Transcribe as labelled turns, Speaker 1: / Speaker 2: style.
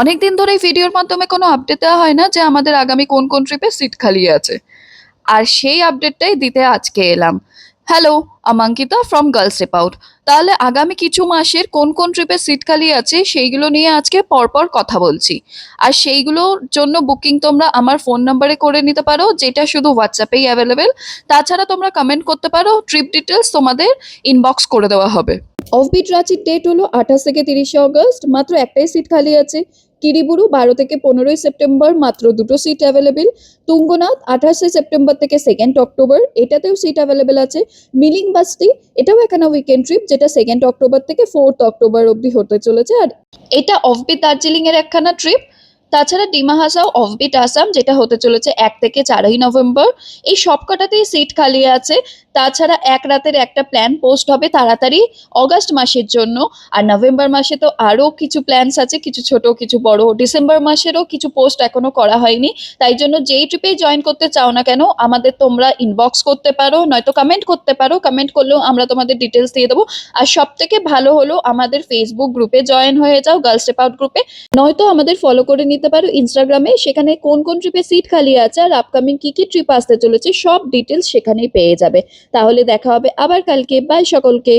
Speaker 1: অনেকদিন ধরে এই ভিডিওর মাধ্যমে কোনো আপডেট দেওয়া হয় না যে আমাদের আগামী কোন কোন ট্রিপে সিট খালি আছে। আর সেই আপডেটটাই দিতে আজকে এলাম। হ্যালো, আমাঙ্কিতা ফ্রম গার্লস ট্রিপ আউট। তাহলে আগামী কিছু মাসের কোন কোন ট্রিপে সিট খালি আছে সেইগুলো নিয়ে আজকে পরপর কথা বলছি। আর সেইগুলোর জন্য বুকিং তোমরা আমার ফোন নাম্বারে করে নিতে পারো, যেটা শুধু হোয়াটসঅ্যাপেই অ্যাভেলেবেল। তাছাড়া তোমরা কমেন্ট করতে পারো, ট্রিপ ডিটেলস তোমাদের ইনবক্স করে দেওয়া হবে। অফবিট রাঁচির ডেট হলো 28 থেকে 30 অগস্ট, মাত্র একটাই সিট খালি আছে। কিরিবুরু 12 থেকে 15 সেপ্টেম্বর, মাত্র দুটো সিট অ্যাভেলেবেল। তুঙ্গনাথ 28 সেপ্টেম্বর থেকে 2 অক্টোবর, এটাতেও সিট অ্যাভেলেবেল আছে। মিলিং বাসটি, এটাও এখানে উইকেন্ড ট্রিপ, যেটা 2 অক্টোবর থেকে 4 অক্টোবর অবধি হতে চলেছে। আর এটা অফবিট দার্জিলিং এর একখানা ট্রিপ। তাছাড়া ডিমা হাসাও অফবিট আসাম, যেটা হতে চলেছে 1 থেকে 4 নভেম্বর। এই সবকটাতেই সিট খালি আছে। তাছাড়া এক রাতের একটা প্ল্যান পোস্ট হবে তাড়াতাড়ি অগাস্ট মাসের জন্য। আর নভেম্বর মাসে তো আরো কিছু প্ল্যানস আছে, কিছু ছোট কিছু বড়। ডিসেম্বর মাসেরও কিছু পোস্ট এখনো করা হয়নি। তাই জন্য যেই ট্রিপেই জয়েন করতে চাও না কেন, আমাদের তোমরা ইনবক্স করতে পারো, নয়তো কমেন্ট করতে পারো। কমেন্ট করলেও আমরা তোমাদের ডিটেলস দিয়ে দেবো। আর সব থেকে ভালো হলো আমাদের ফেসবুক গ্রুপে জয়েন হয়ে যাও, গার্লস স্টেপ আউট গ্রুপে। নয়তো আমাদের ফলো করে নিতে পারো ইনস্টাগ্রামে, সেখানে কোন কোন ট্রিপে সিট খালি আছে আর আপকামিং কি কি ট্রিপ আসতে চলেছে সব ডিটেলস সেখানেই পেয়ে যাবে। তাহলে দেখা হবে আবার কালকে। বাই সকলকে।